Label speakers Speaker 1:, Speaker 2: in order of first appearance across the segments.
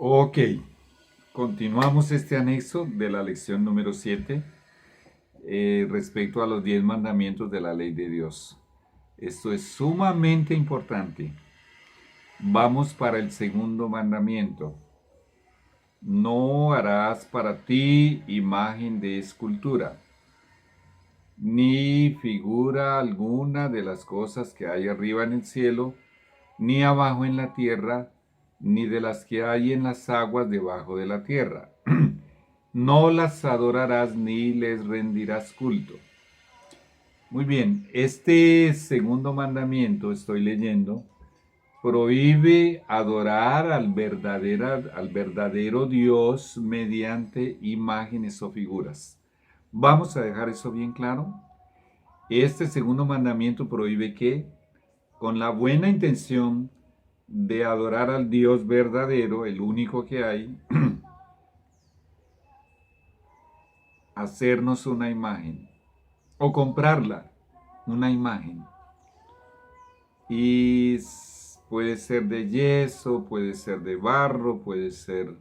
Speaker 1: Ok, continuamos este anexo de la lección número 7 respecto a los 10 mandamientos de la ley de Dios. Esto es sumamente importante. Vamos para el segundo mandamiento. No harás para ti imagen de escultura, ni figura alguna de las cosas que hay arriba en el cielo, ni abajo en la tierra, ni de las que hay en las aguas debajo de la tierra. No las adorarás ni les rendirás culto. Muy bien, este segundo mandamiento, estoy leyendo, prohíbe adorar al verdadero Dios mediante imágenes o figuras. Vamos a dejar eso bien claro. Este segundo mandamiento prohíbe que, con la buena intención de adorar al Dios verdadero, el único que hay, hacernos una imagen o comprarla, una imagen. Y puede ser de yeso, puede ser de barro, puede ser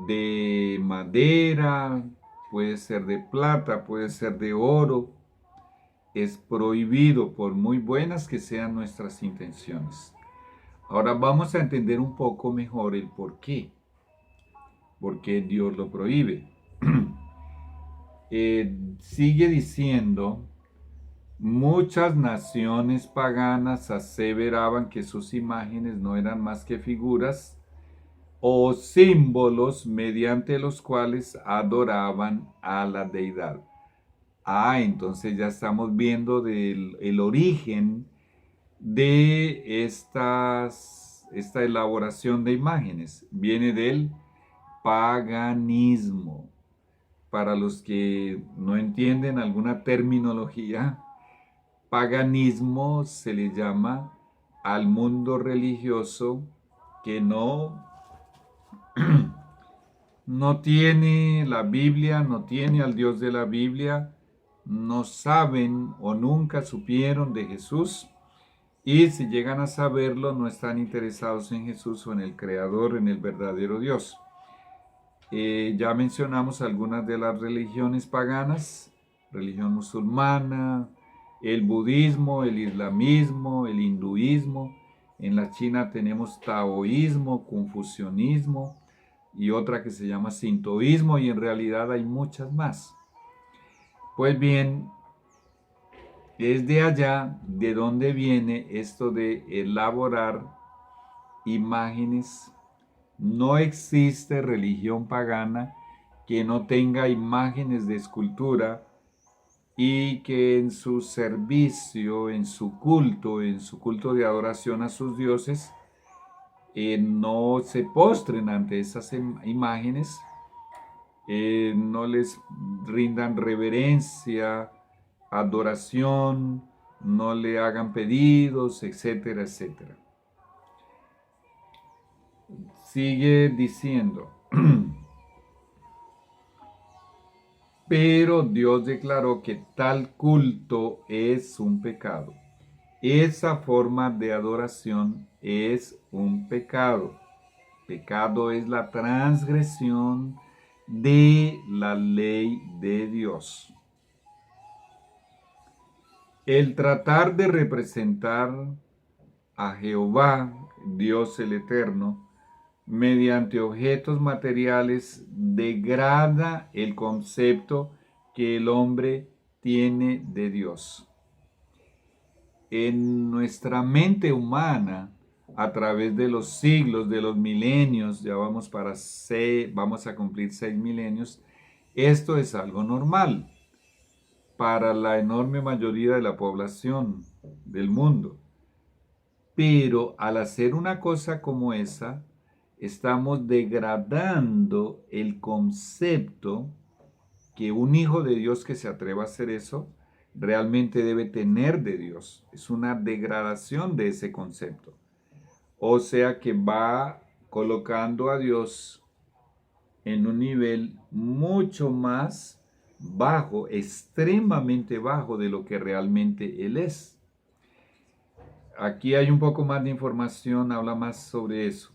Speaker 1: de madera, puede ser de plata, puede ser de oro. Es prohibido por muy buenas que sean nuestras intenciones. Ahora vamos a entender un poco mejor el por qué. ¿Por qué Dios lo prohíbe? Sigue diciendo, muchas naciones paganas aseveraban que sus imágenes no eran más que figuras o símbolos mediante los cuales adoraban a la deidad. Entonces ya estamos viendo el origen de esta elaboración de imágenes. Viene del paganismo. Para los que no entienden alguna terminología, paganismo se le llama al mundo religioso que no tiene la Biblia, no tiene al Dios de la Biblia, no saben o nunca supieron de Jesús, y si llegan a saberlo no están interesados en Jesús o en el Creador, en el verdadero Dios. Ya mencionamos algunas de las religiones paganas: religión musulmana, el budismo, el islamismo, el hinduismo. En la China tenemos taoísmo, confucianismo y otra que se llama sintoísmo, y en realidad hay muchas más. Pues bien, es de allá de donde viene esto de elaborar imágenes. No existe religión pagana que no tenga imágenes de escultura y que en su servicio, en su culto de adoración a sus dioses, no se postren ante esas imágenes, no les rindan reverencia, adoración, no le hagan pedidos, etcétera, etcétera. Sigue diciendo, pero Dios declaró que tal culto es un pecado. Esa forma de adoración es un pecado. Pecado es la transgresión de la ley de Dios. El tratar de representar a Jehová, Dios el Eterno, mediante objetos materiales degrada el concepto que el hombre tiene de Dios. En nuestra mente humana, a través de los siglos, de los milenios, ya vamos a cumplir 6 milenios, esto es algo normal para la enorme mayoría de la población del mundo. Pero al hacer una cosa como esa, estamos degradando el concepto que un hijo de Dios que se atreva a hacer eso realmente debe tener de Dios. Es una degradación de ese concepto. O sea que va colocando a Dios en un nivel mucho más bajo, extremadamente bajo de lo que realmente Él es. Aquí hay un poco más de información, habla más sobre eso.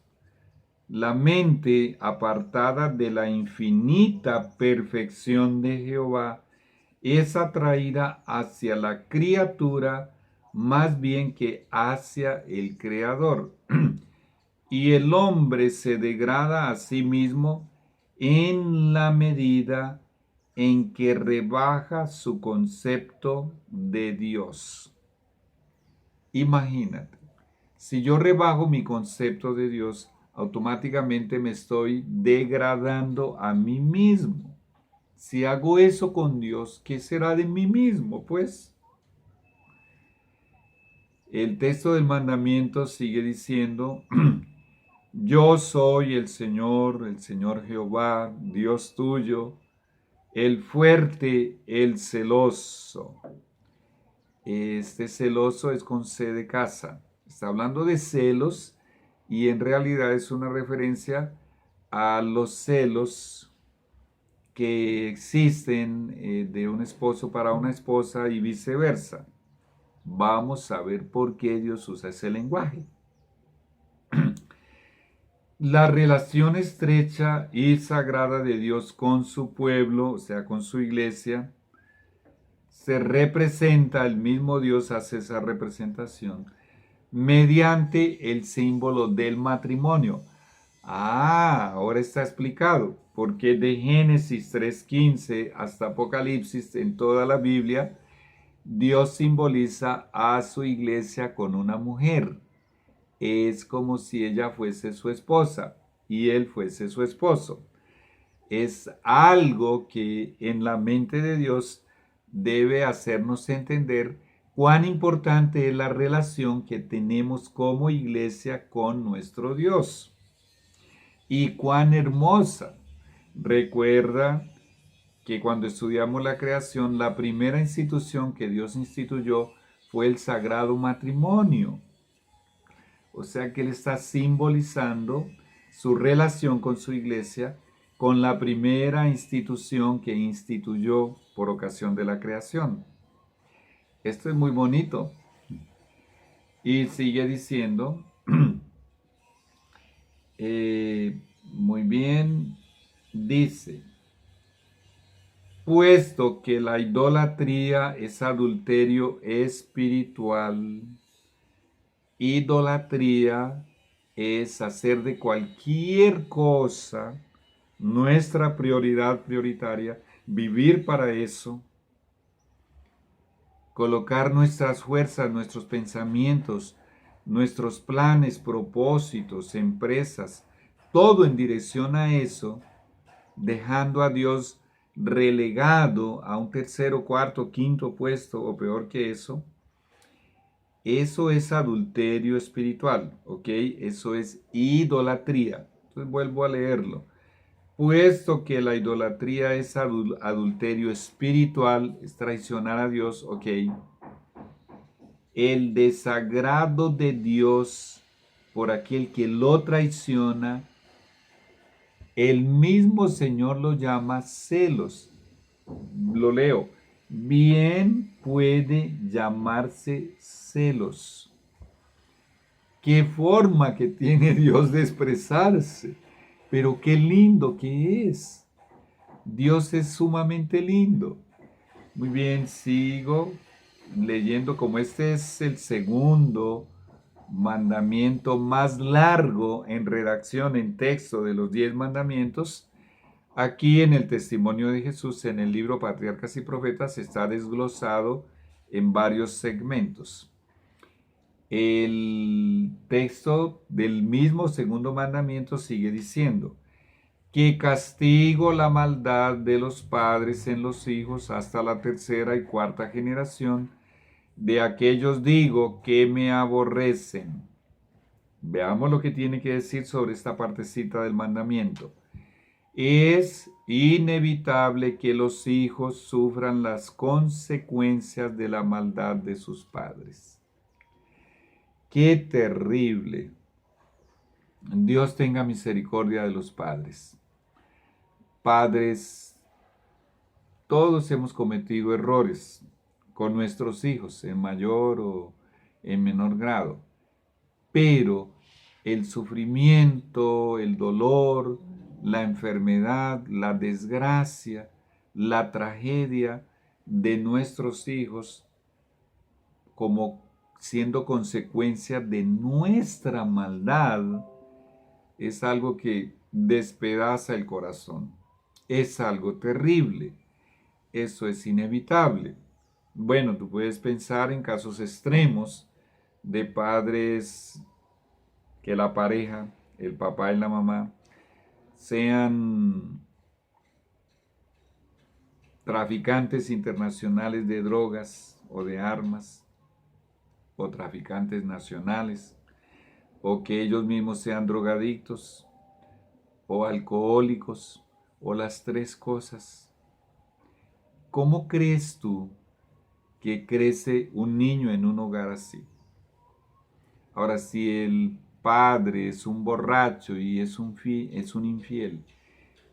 Speaker 1: La mente apartada de la infinita perfección de Jehová es atraída hacia la criatura más bien que hacia el Creador. Y el hombre se degrada a sí mismo en la medida en que rebaja su concepto de Dios. Imagínate, si yo rebajo mi concepto de Dios, automáticamente me estoy degradando a mí mismo. Si hago eso con Dios, ¿qué será de mí mismo? Pues el texto del mandamiento sigue diciendo, yo soy el Señor Jehová, Dios tuyo, el fuerte, el celoso. Este celoso es con C de casa. Está hablando de celos y en realidad es una referencia a los celos que existen de un esposo para una esposa y viceversa. Vamos a ver por qué Dios usa ese lenguaje. La relación estrecha y sagrada de Dios con su pueblo, o sea, con su iglesia, se representa, el mismo Dios hace esa representación mediante el símbolo del matrimonio. Ahora está explicado, porque de Génesis 3:15 hasta Apocalipsis en toda la Biblia, Dios simboliza a su iglesia con una mujer. Es como si ella fuese su esposa y él fuese su esposo. Es algo que en la mente de Dios debe hacernos entender cuán importante es la relación que tenemos como iglesia con nuestro Dios y cuán hermosa. Recuerda que cuando estudiamos la creación, la primera institución que Dios instituyó fue el sagrado matrimonio. O sea que Él está simbolizando su relación con su iglesia con la primera institución que instituyó por ocasión de la creación. Esto es muy bonito. Y sigue diciendo, muy bien, dice, puesto que la idolatría es adulterio espiritual, idolatría es hacer de cualquier cosa nuestra prioridad prioritaria, vivir para eso, colocar nuestras fuerzas, nuestros pensamientos, nuestros planes, propósitos, empresas, todo en dirección a eso, dejando a Dios relegado a un tercero, cuarto, quinto puesto o peor que eso. Eso es adulterio espiritual, ¿ok? Eso es idolatría. Entonces vuelvo a leerlo. Puesto que la idolatría es adulterio espiritual, es traicionar a Dios, ¿ok? El desagrado de Dios por aquel que lo traiciona, el mismo Señor lo llama celos. Lo leo. Bien puede llamarse celos. Qué forma que tiene Dios de expresarse, pero qué lindo que es. Dios es sumamente lindo. Muy bien, sigo leyendo como este es el segundo mandamiento más largo en redacción, en texto de los 10 mandamientos. Aquí en el testimonio de Jesús, en el libro Patriarcas y Profetas, está desglosado en varios segmentos. El texto del mismo segundo mandamiento sigue diciendo que castigo la maldad de los padres en los hijos hasta la tercera y cuarta generación de aquellos digo que me aborrecen. Veamos lo que tiene que decir sobre esta partecita del mandamiento. Es inevitable que los hijos sufran las consecuencias de la maldad de sus padres. ¡Qué terrible! Dios tenga misericordia de los padres. Padres, todos hemos cometido errores con nuestros hijos en mayor o en menor grado, pero el sufrimiento, el dolor, la enfermedad, la desgracia, la tragedia de nuestros hijos como siendo consecuencia de nuestra maldad, es algo que despedaza el corazón. Es algo terrible. Eso es inevitable. Bueno, tú puedes pensar en casos extremos de padres que la pareja, el papá y la mamá, sean traficantes internacionales de drogas o de armas, o traficantes nacionales, o que ellos mismos sean drogadictos, o alcohólicos, o las tres cosas. ¿Cómo crees tú que crece un niño en un hogar así? Ahora, si el padre es un borracho y es un infiel,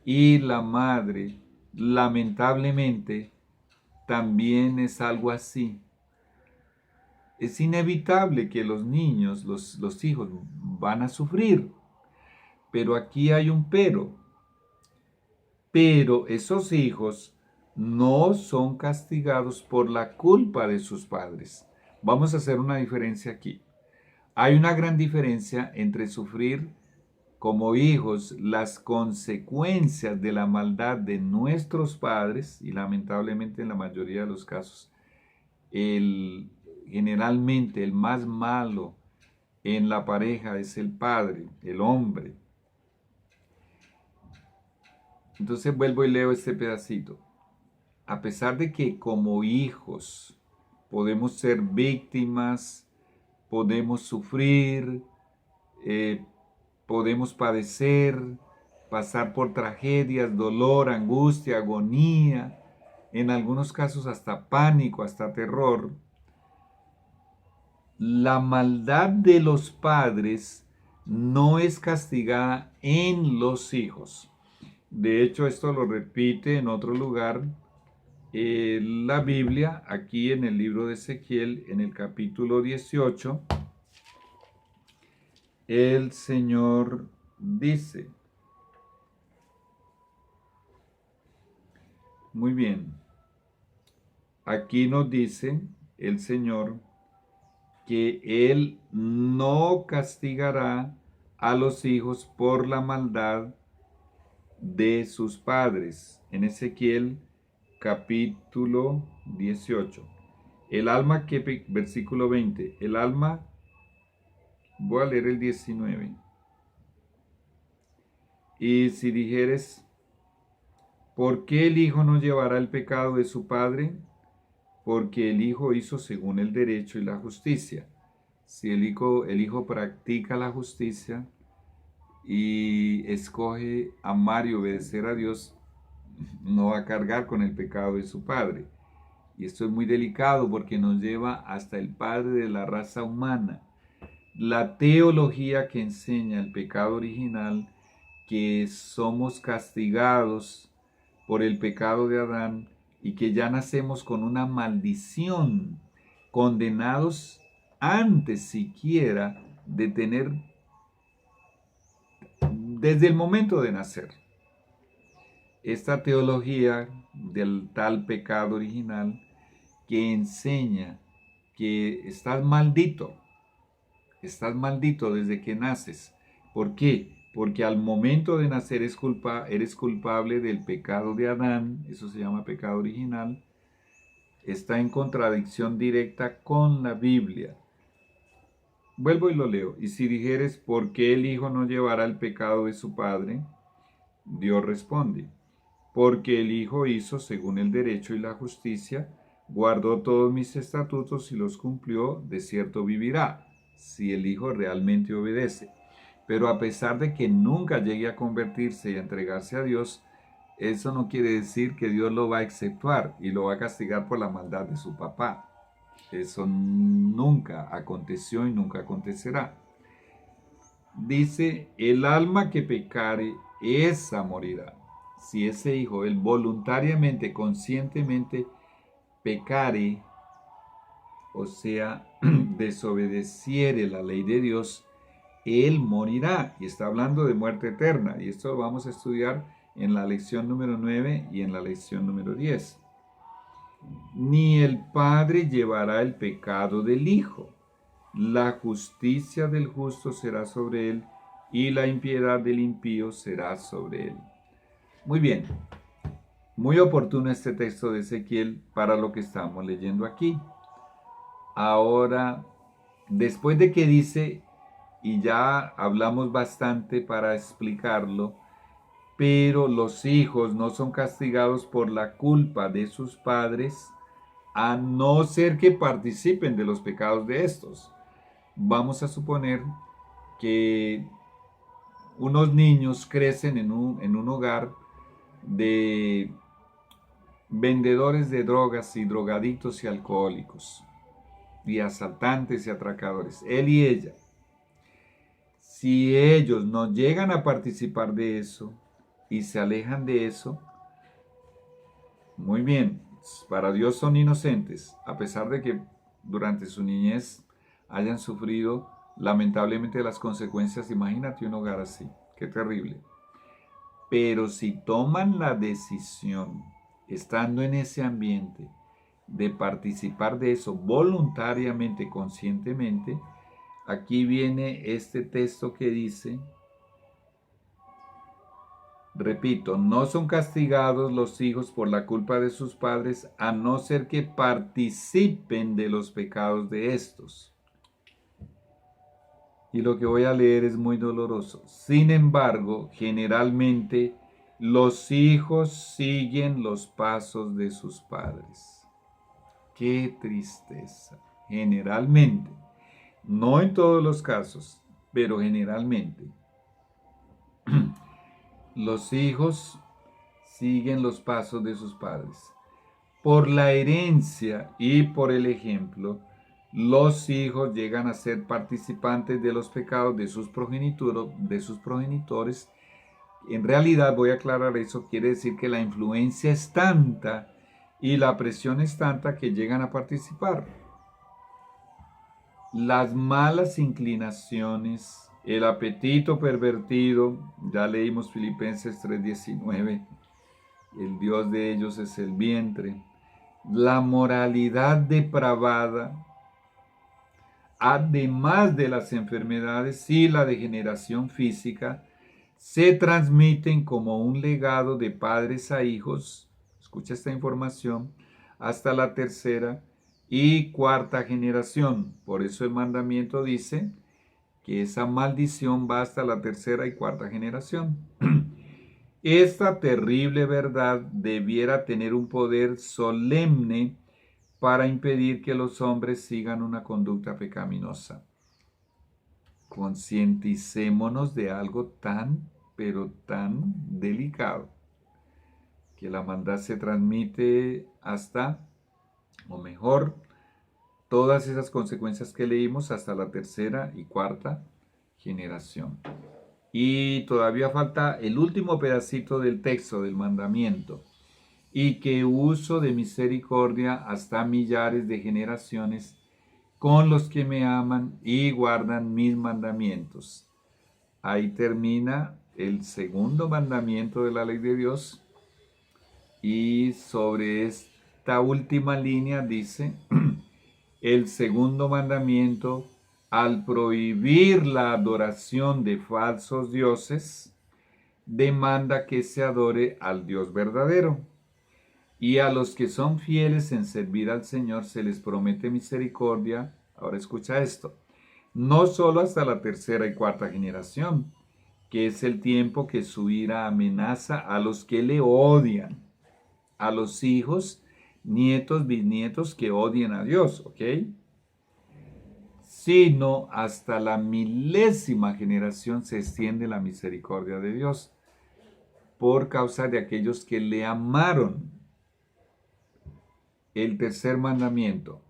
Speaker 1: y la madre, lamentablemente, también es algo así, es inevitable que los niños, los hijos, van a sufrir. Pero aquí hay un pero. Pero esos hijos no son castigados por la culpa de sus padres. Vamos a hacer una diferencia aquí. Hay una gran diferencia entre sufrir como hijos las consecuencias de la maldad de nuestros padres, y lamentablemente en la mayoría de los casos, generalmente el más malo en la pareja es el padre, el hombre. Entonces vuelvo y leo este pedacito. A pesar de que como hijos podemos ser víctimas, podemos sufrir, eh, podemos padecer, pasar por tragedias, dolor, angustia, agonía, en algunos casos hasta pánico, hasta terror, la maldad de los padres no es castigada en los hijos. De hecho, esto lo repite en otro lugar la Biblia, aquí en el libro de Ezequiel, en el capítulo 18, el Señor dice, muy bien, aquí nos dice el Señor que Él no castigará a los hijos por la maldad de sus padres. En Ezequiel capítulo 18. Versículo 20, el alma, voy a leer el 19. Y si dijeres, ¿por qué el hijo no llevará el pecado de su padre? Porque el hijo hizo según el derecho y la justicia. Si el hijo practica la justicia y escoge amar y obedecer a Dios, no va a cargar con el pecado de su padre. Y esto es muy delicado porque nos lleva hasta el padre de la raza humana. La teología que enseña el pecado original, que somos castigados por el pecado de Adán y que ya nacemos con una maldición, condenados antes siquiera de tener, desde el momento de nacer. Esta teología del tal pecado original que enseña que estás maldito desde que naces. ¿Por qué? Porque al momento de nacer eres culpable del pecado de Adán, eso se llama pecado original, está en contradicción directa con la Biblia. Vuelvo y lo leo. Y si dijeres, ¿por qué el hijo no llevará el pecado de su padre? Dios responde, porque el hijo hizo según el derecho y la justicia, guardó todos mis estatutos y los cumplió, de cierto vivirá, si el hijo realmente obedece. Pero a pesar de que nunca llegue a convertirse y a entregarse a Dios, eso no quiere decir que Dios lo va a exceptuar y lo va a castigar por la maldad de su papá. Eso nunca aconteció y nunca acontecerá. Dice, el alma que pecare, esa morirá. Si ese hijo, él voluntariamente, conscientemente pecare, o sea, desobedeciere la ley de Dios, él morirá. Y está hablando de muerte eterna. Y esto lo vamos a estudiar en la lección número 9 y en la lección número 10. Ni el Padre llevará el pecado del Hijo. La justicia del justo será sobre él, y la impiedad del impío será sobre él. Muy bien, muy oportuno este texto de Ezequiel para lo que estamos leyendo aquí. Ahora, después de que dice, y ya hablamos bastante para explicarlo, pero los hijos no son castigados por la culpa de sus padres, a no ser que participen de los pecados de estos. Vamos a suponer que unos niños crecen en un hogar de vendedores de drogas y drogadictos y alcohólicos, y asaltantes y atracadores, él y ella. Si ellos no llegan a participar de eso y se alejan de eso, muy bien, para Dios son inocentes, a pesar de que durante su niñez hayan sufrido lamentablemente las consecuencias. Imagínate un hogar así, qué terrible. Pero si toman la decisión, estando en ese ambiente, de participar de eso voluntariamente, conscientemente, aquí viene este texto que dice, repito, no son castigados los hijos por la culpa de sus padres, a no ser que participen de los pecados de estos. Y lo que voy a leer es muy doloroso. Sin embargo, generalmente los hijos siguen los pasos de sus padres. Qué tristeza. Generalmente, no en todos los casos, pero generalmente, los hijos siguen los pasos de sus padres. Por la herencia y por el ejemplo, los hijos llegan a ser participantes de los pecados de sus progenitores. En realidad, voy a aclarar eso, quiere decir que la influencia es tanta y la presión es tanta que llegan a participar. Las malas inclinaciones, el apetito pervertido, ya leímos Filipenses 3:19, el Dios de ellos es el vientre, la moralidad depravada, además de las enfermedades y la degeneración física, se transmiten como un legado de padres a hijos, escucha esta información, hasta la tercera y cuarta generación. Por eso el mandamiento dice que esa maldición va hasta la tercera y cuarta generación. Esta terrible verdad debiera tener un poder solemne para impedir que los hombres sigan una conducta pecaminosa. Concienticémonos de algo tan, pero tan delicado, que la maldad se transmite hasta, o mejor, todas esas consecuencias que leímos hasta la tercera y cuarta generación. Y todavía falta el último pedacito del texto del mandamiento. Y que uso de misericordia hasta millares de generaciones con los que me aman y guardan mis mandamientos. Ahí termina el segundo mandamiento de la ley de Dios. Y sobre esta última línea dice, el segundo mandamiento, al prohibir la adoración de falsos dioses, demanda que se adore al Dios verdadero. Y a los que son fieles en servir al Señor se les promete misericordia. Ahora escucha esto. No solo hasta la tercera y cuarta generación, que es el tiempo que su ira amenaza a los que le odian, a los hijos, nietos, bisnietos que odien a Dios, ¿ok? Sino hasta la milésima generación se extiende la misericordia de Dios por causa de aquellos que le amaron. El tercer mandamiento,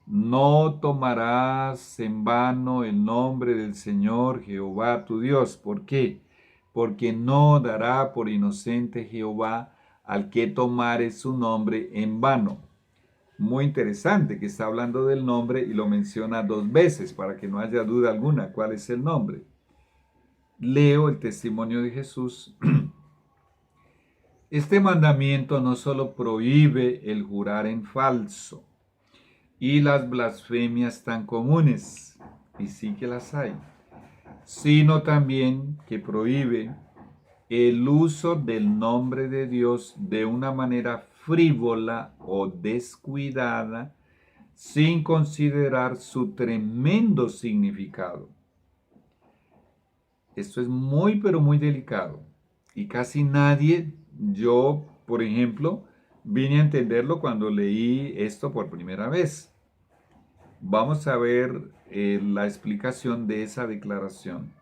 Speaker 1: no tomarás en vano el nombre del Señor Jehová tu Dios. ¿Por qué? Porque no dará por inocente Jehová al que tomare su nombre en vano. muy interesante que está hablando del nombre y lo menciona dos veces para que no haya duda alguna cuál es el nombre. Leo el testimonio de Jesús. Este mandamiento no solo prohíbe el jurar en falso y las blasfemias tan comunes, y sí que las hay, sino también que prohíbe el uso del nombre de Dios de una manera frívola o descuidada sin considerar su tremendo significado. Esto es muy, pero muy delicado. Y casi nadie, yo, por ejemplo, vine a entenderlo cuando leí esto por primera vez. Vamos a ver la explicación de esa declaración.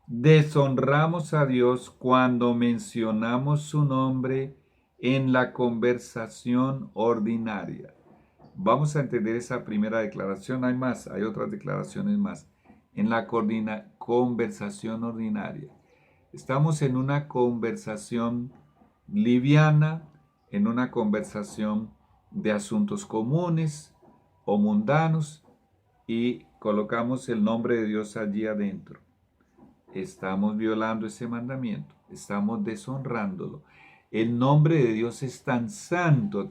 Speaker 1: Deshonramos a Dios cuando mencionamos su nombre en la conversación ordinaria. Vamos a entender esa primera declaración. Hay más, hay otras declaraciones más. En la conversación ordinaria. Estamos en una conversación liviana, en una conversación de asuntos comunes o mundanos y colocamos el nombre de Dios allí adentro. Estamos violando ese mandamiento, estamos deshonrándolo. El nombre de Dios es tan santo,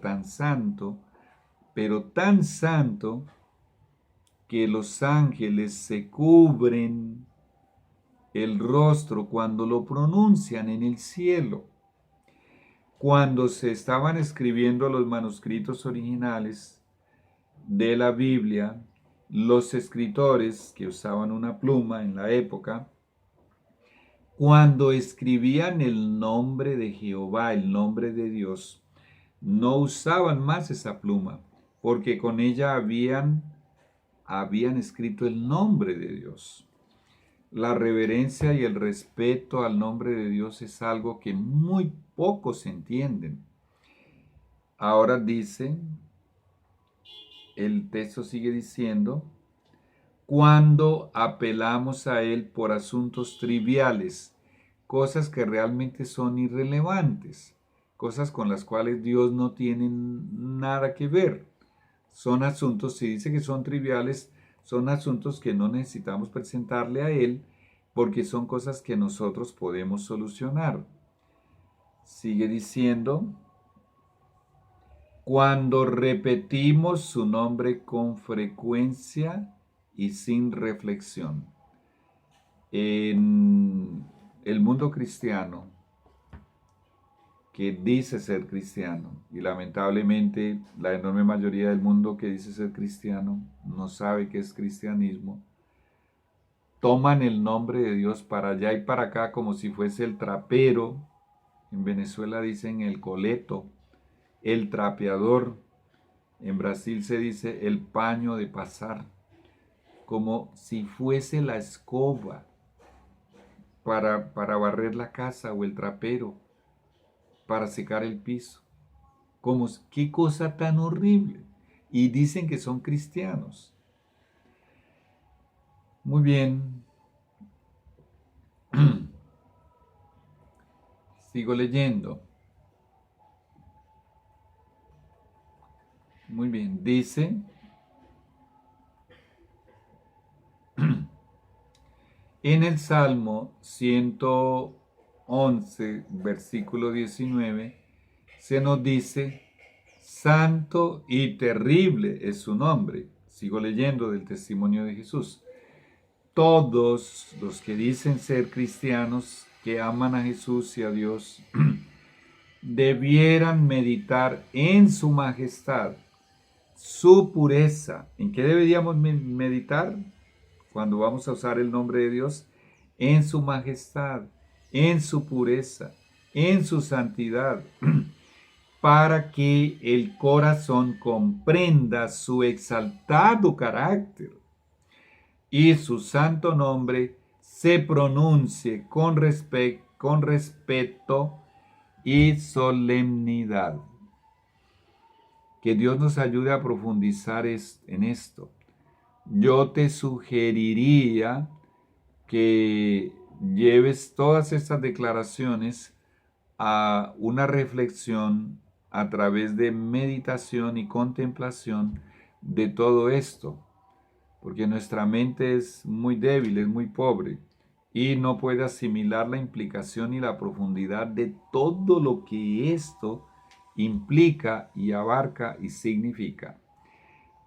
Speaker 1: pero tan santo que los ángeles se cubren el rostro cuando lo pronuncian en el cielo. Cuando se estaban escribiendo los manuscritos originales de la Biblia, los escritores que usaban una pluma en la época, cuando escribían el nombre de Jehová, el nombre de Dios, no usaban más esa pluma, porque con ella habían escrito el nombre de Dios. La reverencia y el respeto al nombre de Dios es algo que muy pocos entienden. Ahora dice, el texto sigue diciendo, cuando apelamos a Él por asuntos triviales, cosas que realmente son irrelevantes, cosas con las cuales Dios no tiene nada que ver. Son asuntos, si dice que son triviales, son asuntos que no necesitamos presentarle a Él porque son cosas que nosotros podemos solucionar. Sigue diciendo, cuando repetimos su nombre con frecuencia y sin reflexión. En el mundo cristiano, que dice ser cristiano, y lamentablemente la enorme mayoría del mundo que dice ser cristiano no sabe qué es cristianismo, toman el nombre de Dios para allá y para acá como si fuese el trapero. En Venezuela dicen el coleto, el trapeador. En Brasil se dice el paño de pasar, como si fuese la escoba para barrer la casa o el trapero, para secar el piso. Como, qué cosa tan horrible. Y dicen que son cristianos. Muy bien. Sigo leyendo. Muy bien. Dice, en el Salmo 111, versículo 19, se nos dice, santo y terrible es su nombre. Sigo leyendo del testimonio de Jesús. Todos los que dicen ser cristianos, que aman a Jesús y a Dios, debieran meditar en su majestad, su pureza. ¿En qué deberíamos meditar cuando vamos a usar el nombre de Dios? En su majestad, en su pureza, en su santidad, para que el corazón comprenda su exaltado carácter y su santo nombre se pronuncie con respeto y solemnidad. Que Dios nos ayude a profundizar en esto. Yo te sugeriría que lleves todas estas declaraciones a una reflexión a través de meditación y contemplación de todo esto, porque nuestra mente es muy débil, es muy pobre y no puede asimilar la implicación y la profundidad de todo lo que esto implica y abarca y significa.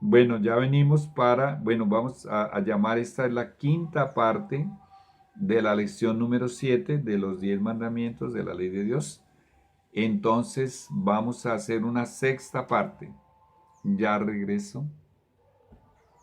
Speaker 1: Bueno, ya venimos vamos a llamar, esta es la quinta parte de la lección número 7 de los 10 mandamientos de la ley de Dios. Entonces vamos a hacer una sexta parte. Ya regreso.